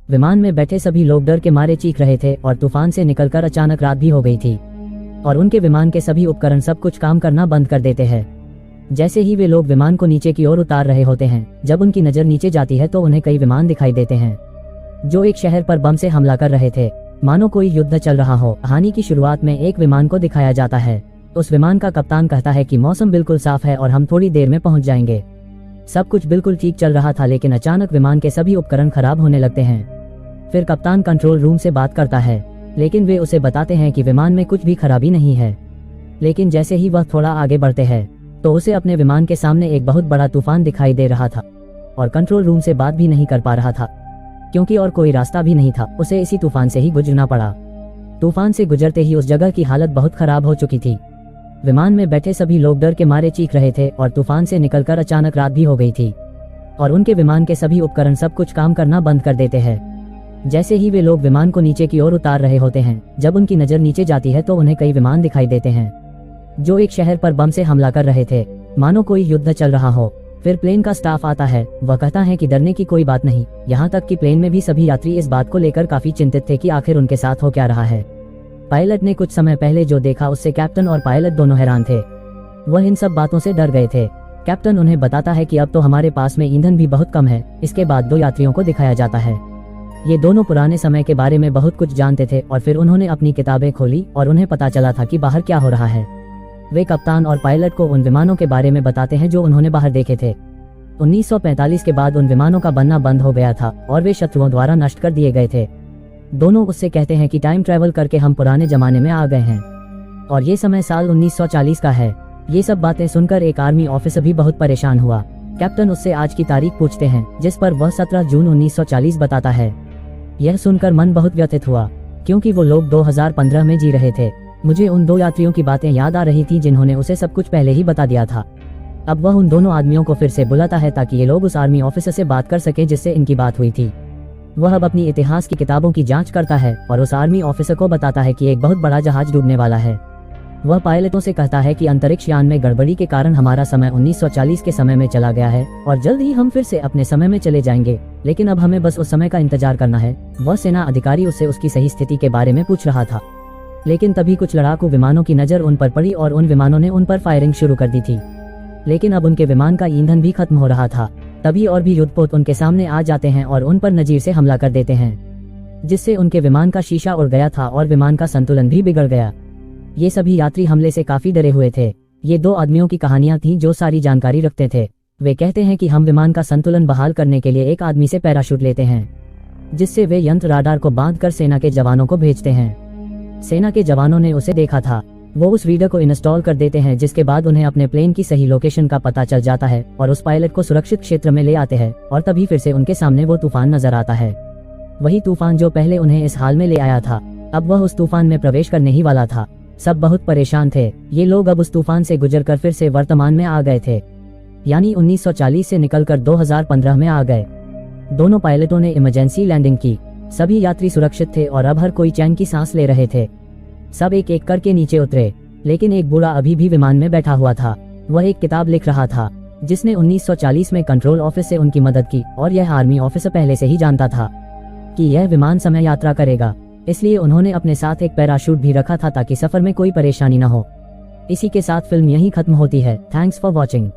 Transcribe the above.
विमान में बैठे सभी लोग डर के मारे चीख रहे थे और तूफान से निकलकर अचानक रात भी हो गई थी और उनके विमान के सभी उपकरण सब कुछ काम करना बंद कर देते हैं। जैसे ही वे लोग विमान को नीचे की ओर उतार रहे होते हैं, जब उनकी नजर नीचे जाती है तो उन्हें कई विमान दिखाई देते हैं जो एक शहर पर बम से हमला कर रहे थे, मानो कोई युद्ध चल रहा हो। कहानी की शुरुआत में एक विमान को दिखाया जाता है। उस विमान का कप्तान कहता है कि मौसम बिल्कुल साफ है और हम थोड़ी देर में पहुंच जाएंगे। सब कुछ बिल्कुल ठीक चल रहा था, लेकिन अचानक विमान के सभी उपकरण खराब होने लगते हैं। फिर कप्तान कंट्रोल रूम से बात करता है, लेकिन वे उसे बताते हैं कि विमान में कुछ भी खराबी नहीं है। लेकिन जैसे ही वह थोड़ा आगे बढ़ते हैं तो उसे अपने विमान के सामने एक बहुत बड़ा तूफान दिखाई दे रहा था और कंट्रोल रूम से बात भी नहीं कर पा रहा था क्योंकि और कोई रास्ता भी नहीं था। उसे इसी तूफान से ही गुजरना पड़ा। तूफान से गुजरते ही उस जगह की हालत बहुत खराब हो चुकी थी। विमान में बैठे सभी लोग डर के मारे चीख रहे थे और तूफान से निकलकर अचानक रात भी हो गई थी और उनके विमान के सभी उपकरण सब कुछ काम करना बंद कर देते हैं। जैसे ही वे लोग विमान को नीचे की ओर उतार रहे होते हैं, जब उनकी नजर नीचे जाती है तो उन्हें कई विमान दिखाई देते हैं जो एक शहर पर बम से हमला कर रहे थे, मानो कोई युद्ध चल रहा हो। फिर प्लेन का स्टाफ आता है। वह कहता है कि डरने की कोई बात नहीं। यहाँ तक कि प्लेन में भी सभी यात्री इस बात को लेकर काफी चिंतित थे कि आखिर उनके साथ हो क्या रहा है। पायलट ने कुछ समय पहले जो देखा उससे कैप्टन और पायलट दोनों हैरान थे। वह इन सब बातों से डर गए थे। कैप्टन उन्हें बताता है कि अब तो हमारे पास में ईंधन भी बहुत कम है। इसके बाद दो यात्रियों को दिखाया जाता है। ये दोनों पुराने समय के बारे में बहुत कुछ जानते थे और फिर उन्होंने अपनी किताबें खोली और उन्हें पता चला था कि बाहर क्या हो रहा है। वे कप्तान और पायलट को उन विमानों के बारे में बताते हैं जो उन्होंने बाहर देखे थे। 1945 के बाद उन विमानों का बनना बंद हो गया था और वे शत्रुओं द्वारा नष्ट कर दिए गए थे। दोनों उससे कहते हैं कि टाइम ट्रैवल करके हम पुराने जमाने में आ गए हैं और ये समय साल 1940 का है। ये सब बातें सुनकर एक आर्मी ऑफिसर भी बहुत परेशान हुआ। कैप्टन उससे आज की तारीख पूछते हैं, जिस पर वह 17 जून 1940 बताता है। यह सुनकर मन बहुत व्यथित हुआ क्योंकि वो लोग 2015 में जी रहे थे। मुझे उन दो यात्रियों की बातें याद आ रही थी जिन्होंने उसे सब कुछ पहले ही बता दिया था। अब वह उन दोनों आदमियों को फिर से बुलाता है ताकि ये लोग उस आर्मी ऑफिसर से बात कर सके जिससे इनकी बात हुई थी। वह अब अपनी इतिहास की किताबों की जांच करता है और उस आर्मी ऑफिसर को बताता है कि एक बहुत बड़ा जहाज डूबने वाला है। वह पायलटों से कहता है कि अंतरिक्ष यान में गड़बड़ी के कारण हमारा समय 1940 के समय में चला गया है और जल्द ही हम फिर से अपने समय में चले जाएंगे, लेकिन अब हमें बस उस समय का इंतजार करना है। वह सेना अधिकारी उससे उसकी सही स्थिति के बारे में पूछ रहा था, लेकिन तभी कुछ लड़ाकू विमानों की नजर उन पर पड़ी और उन विमानों ने उन पर फायरिंग शुरू कर दी थी। लेकिन अब उनके विमान का ईंधन भी खत्म हो रहा था। तभी और भी युद्धपोत उनके सामने आ जाते हैं और उन पर नजीर से हमला कर देते हैं, जिससे उनके विमान का शीशा उड़ गया था और विमान का संतुलन भी बिगड़ गया। ये सभी यात्री हमले से काफी डरे हुए थे। ये दो आदमियों की कहानियां थीं जो सारी जानकारी रखते थे। वे कहते हैं कि हम विमान का संतुलन बहाल करने के लिए एक आदमी से पैराशूट लेते हैं, जिससे वे यंत्र राडार को बांधकर सेना के जवानों को भेजते हैं। सेना के जवानों ने उसे देखा था। वो उस रीडर को इंस्टॉल कर देते हैं, जिसके बाद उन्हें अपने प्लेन की सही लोकेशन का पता चल जाता है और उस पायलट को सुरक्षित क्षेत्र में ले आते हैं और तभी फिर से उनके सामने वो तूफान नजर आता है। वही तूफान जो पहले उन्हें इस हाल में ले आया था। अब वह उस तूफान में प्रवेश करने ही वाला था। सब बहुत परेशान थे। ये लोग अब उस तूफान से गुजरकर फिर से वर्तमान में आ गए थे, यानी 1940 से निकलकर 2015 में आ गए। दोनों पायलटों ने इमरजेंसी लैंडिंग की। सभी यात्री सुरक्षित थे और अब हर कोई चैन की सांस ले रहे थे। सब एक एक करके नीचे उतरे, लेकिन एक बूढ़ा अभी भी विमान में बैठा हुआ था। वह एक किताब लिख रहा था जिसने 1940 में कंट्रोल ऑफिस से उनकी मदद की और यह आर्मी ऑफिसर पहले से ही जानता था कि यह विमान समय यात्रा करेगा, इसलिए उन्होंने अपने साथ एक पैराशूट भी रखा था ताकि सफर में कोई परेशानी न हो। इसी के साथ फिल्म यहीं खत्म होती है। Thanks for watching.